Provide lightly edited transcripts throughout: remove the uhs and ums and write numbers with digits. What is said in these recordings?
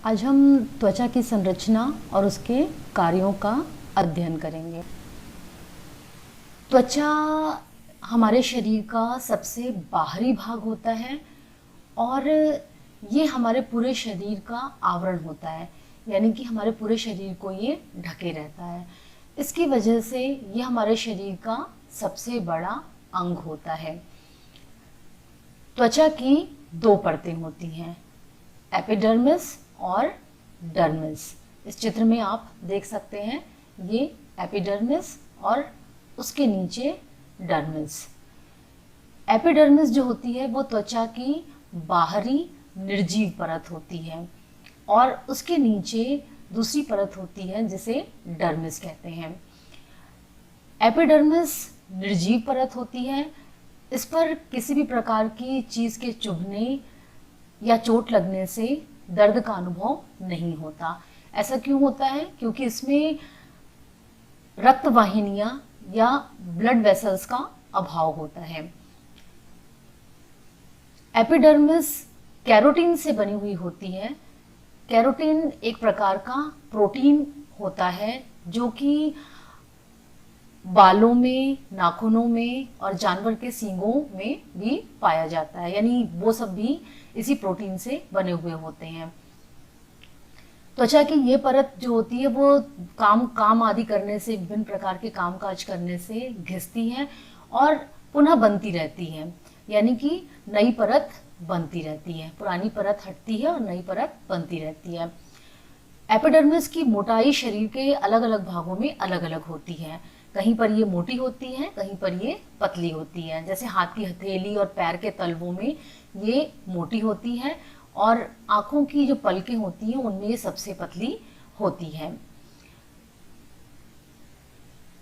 आज हम त्वचा की संरचना और उसके कार्यों का अध्ययन करेंगे। त्वचा हमारे शरीर का सबसे बाहरी भाग होता है और ये हमारे पूरे शरीर का आवरण होता है, यानी कि हमारे पूरे शरीर को ये ढके रहता है। इसकी वजह से ये हमारे शरीर का सबसे बड़ा अंग होता है। त्वचा की दो परतें होती हैं, एपिडर्मिस और डर्मिस। इस चित्र में आप देख सकते हैं, ये एपिडर्मिस और उसके नीचे डर्मिस। एपिडर्मिस जो होती है वो त्वचा की बाहरी निर्जीव परत होती है और उसके नीचे दूसरी परत होती है जिसे डर्मिस कहते हैं। एपिडर्मिस निर्जीव परत होती है। इस पर किसी भी प्रकार की चीज़ के चुभने या चोट लगने से दर्द का अनुभव नहीं होता। ऐसा क्यों होता है? क्योंकि इसमें रक्त वाहिनियां या ब्लड वेसल्स का अभाव होता है। एपिडर्मिस कैरोटीन से बनी हुई होती है। कैरोटीन एक प्रकार का प्रोटीन होता है जो कि बालों में, नाखूनों में और जानवर के सींगों में भी पाया जाता है, यानी वो सब भी इसी प्रोटीन से बने हुए होते हैं। त्वचा की ये परत जो होती है वो काम आदि करने से, विभिन्न प्रकार के काम काज करने से घिसती है और पुनः बनती रहती है, यानी कि नई परत बनती रहती है। पुरानी परत हटती है और नई परत बनती रहती है। एपिडर्मिस की मोटाई शरीर के अलग अलग भागों में अलग अलग होती है। कहीं पर ये मोटी होती है, कहीं पर ये पतली होती है। जैसे हाथ की हथेली और पैर के तलवों में ये मोटी होती है और आंखों की जो पलकें होती हैं उनमें ये सबसे पतली होती है।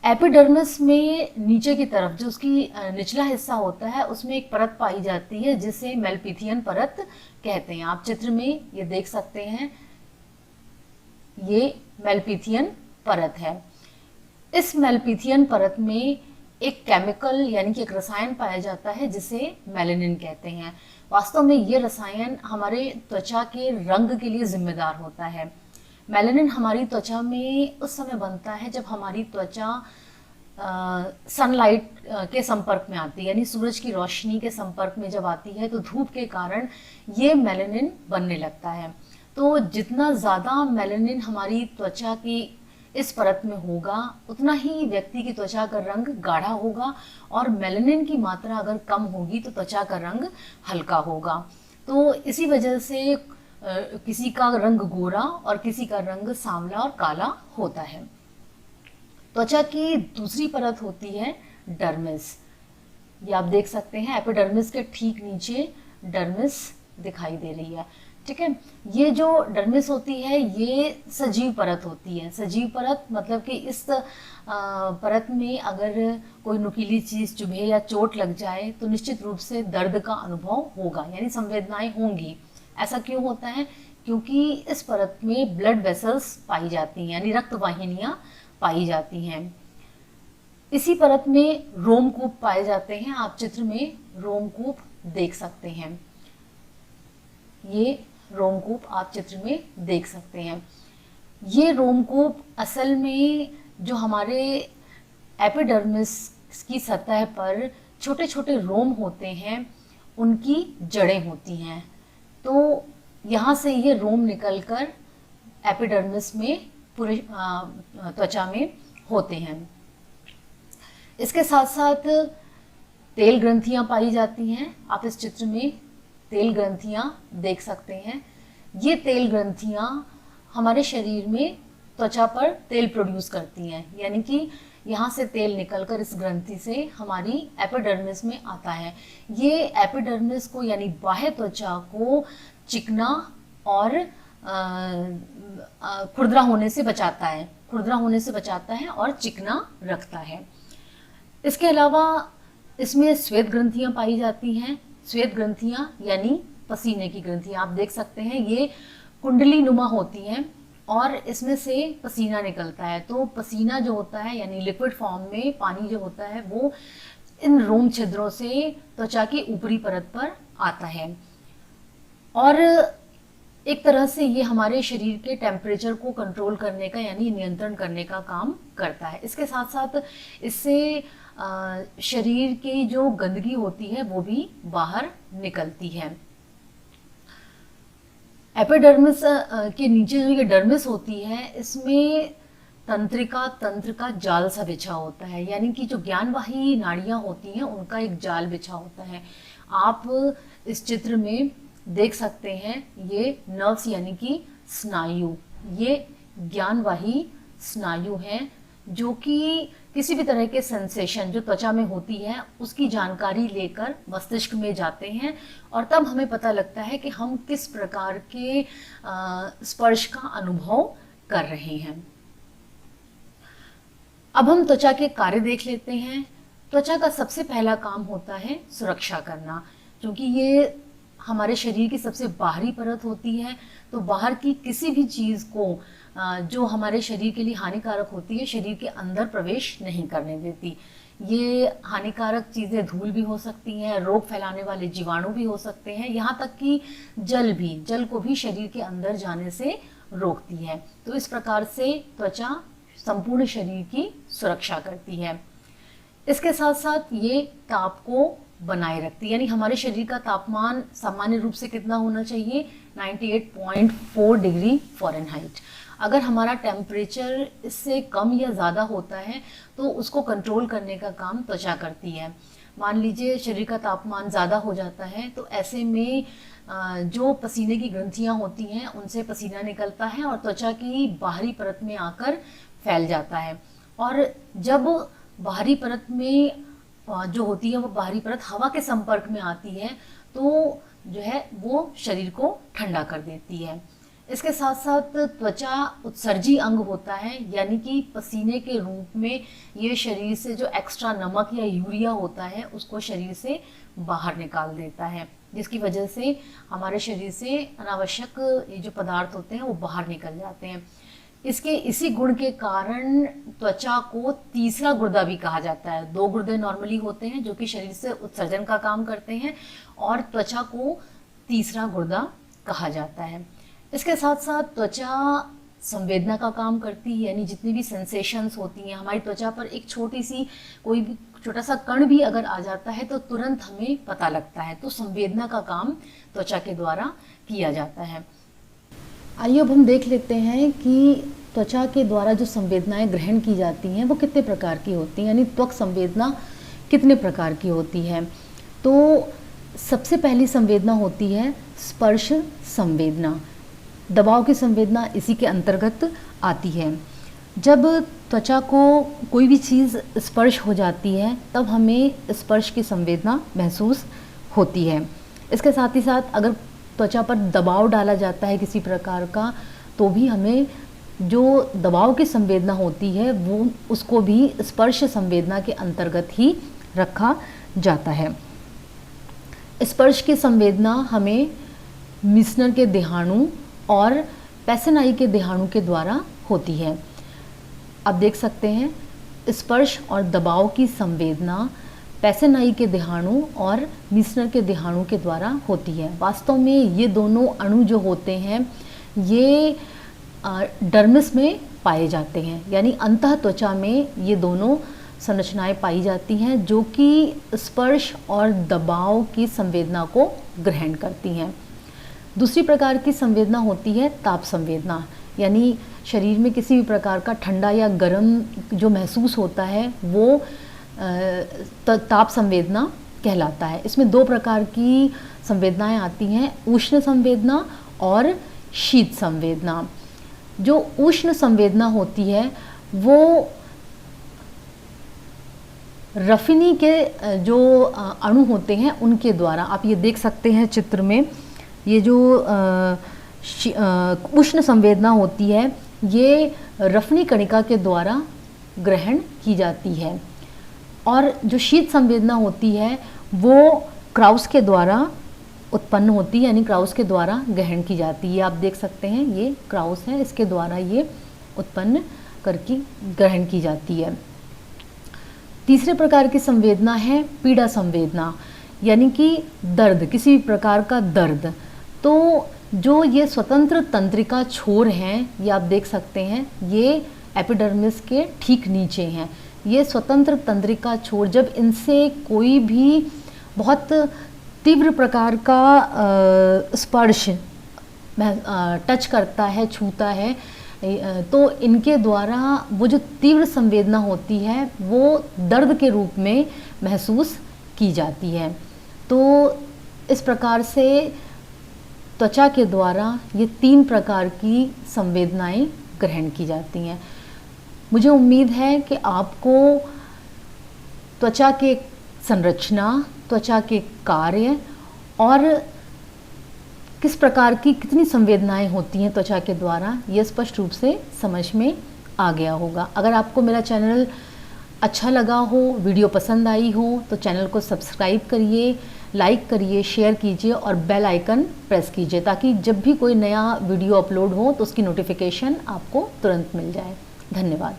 एपिडर्मिस में नीचे की तरफ जो उसकी निचला हिस्सा होता है उसमें एक परत पाई जाती है जिसे मेलपिथियन परत कहते हैं। आप चित्र में ये देख सकते हैं, ये मेलपिथियन परत है। इस मेलपिथियन परत में एक केमिकल यानी कि एक रसायन पाया जाता है जिसे मेलानिन कहते हैं। वास्तव में ये रसायन हमारे त्वचा के रंग के लिए जिम्मेदार होता है। मेलानिन हमारी त्वचा में उस समय बनता है जब हमारी त्वचा सनलाइट के संपर्क में आती है, यानी सूरज की रोशनी के संपर्क में जब आती है तो धूप के कारण ये मेलानिन बनने लगता है। तो जितना ज़्यादा मेलानिन हमारी त्वचा की इस परत में होगा उतना ही व्यक्ति की त्वचा का रंग गाढ़ा होगा और मेलानिन की मात्रा अगर कम होगी तो त्वचा का रंग हल्का होगा। तो इसी वजह से किसी का रंग गोरा और किसी का रंग सांवला और काला होता है। त्वचा की दूसरी परत होती है डर्मिस। ये आप देख सकते हैं, एपिडर्मिस के ठीक नीचे डर्मिस दिखाई दे रही है। ठीक है, ये जो डर्मिस होती है ये सजीव परत होती है। सजीव परत मतलब कि इस परत में अगर कोई नुकीली चीज चुभे या चोट लग जाए तो निश्चित रूप से दर्द का अनुभव होगा, यानी संवेदनाएं होंगी। ऐसा क्यों होता है? क्योंकि इस परत में ब्लड वेसल्स पाई जाती हैं, यानी रक्त वाहिनियां पाई जाती हैं। इसी परत में रोमकूप पाए जाते हैं। आप चित्र में रोमकूप देख सकते हैं, ये रोमकूप आप चित्र में देख सकते हैं। ये रोमकूप असल में जो हमारे एपिडर्मिस की सतह पर छोटे छोटे रोम होते हैं उनकी जड़ें होती हैं। तो यहाँ से ये रोम निकलकर एपिडर्मिस में पूरे त्वचा में होते हैं। इसके साथ साथ तेल ग्रंथियां पाई जाती हैं। आप इस चित्र में तेल ग्रंथियां देख सकते हैं। ये तेल ग्रंथियां हमारे शरीर में त्वचा पर तेल प्रोड्यूस करती हैं, यानी कि यहाँ से तेल निकलकर इस ग्रंथि से हमारी एपिडर्मिस में आता है। ये एपिडर्मिस को यानी बाह्य त्वचा को चिकना और खुरदरा होने से बचाता है, और चिकना रखता है। इसके अलावा इसमें श्वेत ग्रंथियां पाई जाती हैं। श्वेत ग्रंथियां यानी पसीने की ग्रंथियां आप देख सकते हैं, ये कुंडली नुमा होती हैं और इसमें से पसीना निकलता है। तो पसीना जो होता है यानी लिक्विड फॉर्म में पानी जो होता है वो इन रोम छिद्रों से त्वचा की ऊपरी परत पर आता है। और एक तरह से ये हमारे शरीर के टेम्परेचर को कंट्रोल करने का यानी नियंत्रण करने का काम करता है। इसके साथ साथ इससे शरीर की जो गंदगी होती है वो भी बाहर निकलती है। एपिडर्मिस के नीचे जो ये डर्मिस होती है, इसमें तंत्रिका तंत्र का जाल सा बिछा होता है, यानी कि जो ज्ञानवाही नाड़ियां होती हैं उनका एक जाल बिछा होता है। आप इस चित्र में देख सकते हैं ये नर्व्स यानी कि स्नायु, ये ज्ञानवाही स्नायु हैं जो कि किसी भी तरह के सेंसेशन जो त्वचा में होती है उसकी जानकारी लेकर मस्तिष्क में जाते हैं और तब हमें पता लगता है कि हम किस प्रकार के स्पर्श का अनुभव कर रहे हैं। अब हम त्वचा के कार्य देख लेते हैं। त्वचा का सबसे पहला काम होता है सुरक्षा करना, क्योंकि ये हमारे शरीर की सबसे बाहरी परत होती है, तो बाहर की किसी भी चीज़ को जो हमारे शरीर के लिए हानिकारक होती है शरीर के अंदर प्रवेश नहीं करने देती। ये हानिकारक चीज़ें धूल भी हो सकती हैं, रोग फैलाने वाले जीवाणु भी हो सकते हैं, यहाँ तक कि जल को भी शरीर के अंदर जाने से रोकती है। तो इस प्रकार से त्वचा संपूर्ण शरीर की सुरक्षा करती है। इसके साथ साथ ये ताप को बनाए रखती है, यानी हमारे शरीर का तापमान सामान्य रूप से कितना होना चाहिए, 98.4 डिग्री फ़ारेनहाइट। अगर हमारा टेम्परेचर इससे कम या ज़्यादा होता है तो उसको कंट्रोल करने का काम त्वचा करती है। मान लीजिए शरीर का तापमान ज़्यादा हो जाता है तो ऐसे में जो पसीने की ग्रंथियां होती हैं उनसे पसीना निकलता है और त्वचा की बाहरी परत में आकर फैल जाता है। और जब बाहरी परत में जो होती है वो बाहरी परत हवा के संपर्क में आती है तो जो है वो शरीर को ठंडा कर देती है। इसके साथ साथ त्वचा उत्सर्जी अंग होता है, यानी कि पसीने के रूप में ये शरीर से जो एक्स्ट्रा नमक या यूरिया होता है उसको शरीर से बाहर निकाल देता है, जिसकी वजह से हमारे शरीर से अनावश्यक ये जो पदार्थ होते हैं वो बाहर निकल जाते हैं। इसके इसी गुण के कारण त्वचा को तीसरा गुर्दा भी कहा जाता है। 2 गुर्दे नॉर्मली होते हैं जो कि शरीर से उत्सर्जन का काम करते हैं और त्वचा को तीसरा गुर्दा कहा जाता है। इसके साथ साथ त्वचा संवेदना का काम करती है, यानी जितनी भी सेंसेशंस होती हैं हमारी त्वचा पर, एक छोटी सी कोई भी छोटा सा कण भी अगर आ जाता है तो तुरंत हमें पता लगता है। तो संवेदना का काम त्वचा के द्वारा किया जाता है। आइए अब हम देख लेते हैं कि त्वचा के द्वारा जो संवेदनाएं ग्रहण की जाती हैं वो कितने प्रकार की होती हैं, यानी त्वक संवेदना कितने प्रकार की होती है। तो सबसे पहली संवेदना होती है स्पर्श संवेदना। दबाव की संवेदना इसी के अंतर्गत आती है। जब त्वचा को कोई भी चीज़ स्पर्श हो जाती है तब हमें स्पर्श की संवेदना महसूस होती है। इसके साथ ही साथ अगर त्वचा पर दबाव डाला जाता है किसी प्रकार का तो भी हमें जो दबाव की संवेदना होती है वो उसको भी स्पर्श संवेदना के अंतर्गत ही रखा जाता है। स्पर्श की संवेदना हमें मिसनर के देहाणु और पेसेनाई के देहाणु के द्वारा होती है। आप देख सकते हैं स्पर्श और दबाव की संवेदना पेसेनाई के देहाणु और मिसनर के देहाणु के द्वारा होती है। वास्तव में ये दोनों अणु जो होते हैं ये डर्मिस में पाए जाते हैं, यानी अंतः त्वचा में ये दोनों संरचनाएं पाई जाती हैं जो कि स्पर्श और दबाव की संवेदना को ग्रहण करती हैं। दूसरी प्रकार की संवेदना होती है ताप संवेदना, यानी शरीर में किसी भी प्रकार का ठंडा या गर्म जो महसूस होता है वो ताप संवेदना कहलाता है। इसमें 2 प्रकार की संवेदनाएं आती हैं, उष्ण संवेदना और शीत संवेदना। जो उष्ण संवेदना होती है वो रफिनी के जो अणु होते हैं उनके द्वारा, आप ये देख सकते हैं चित्र में, ये जो उष्ण संवेदना होती है ये रफनी कणिका के द्वारा ग्रहण की जाती है और जो शीत संवेदना होती है वो क्राउस के द्वारा उत्पन्न होती है, यानी क्राउस के द्वारा ग्रहण की जाती है। आप देख सकते हैं ये क्राउस है, इसके द्वारा ये उत्पन्न करके ग्रहण की जाती है। तीसरे प्रकार की संवेदना है पीड़ा संवेदना, यानी कि दर्द, किसी भी प्रकार का दर्द। तो जो ये स्वतंत्र तंत्रिका छोर हैं, ये आप देख सकते हैं, ये एपिडर्मिस के ठीक नीचे हैं। ये स्वतंत्र तंत्रिका छोर, जब इनसे कोई भी बहुत तीव्र प्रकार का स्पर्श टच करता है, छूता है, तो इनके द्वारा वो जो तीव्र संवेदना होती है वो दर्द के रूप में महसूस की जाती है। तो इस प्रकार से त्वचा के द्वारा ये 3 प्रकार की संवेदनाएं ग्रहण की जाती हैं। मुझे उम्मीद है कि आपको त्वचा के संरचना, त्वचा के कार्य और किस प्रकार की कितनी संवेदनाएं होती हैं त्वचा के द्वारा, ये स्पष्ट रूप से समझ में आ गया होगा। अगर आपको मेरा चैनल अच्छा लगा हो, वीडियो पसंद आई हो, तो चैनल को सब्सक्राइब करिए, लाइक करिए, शेयर कीजिए और बेल आइकन प्रेस कीजिए, ताकि जब भी कोई नया वीडियो अपलोड हो तो उसकी नोटिफिकेशन आपको तुरंत मिल जाए। धन्यवाद।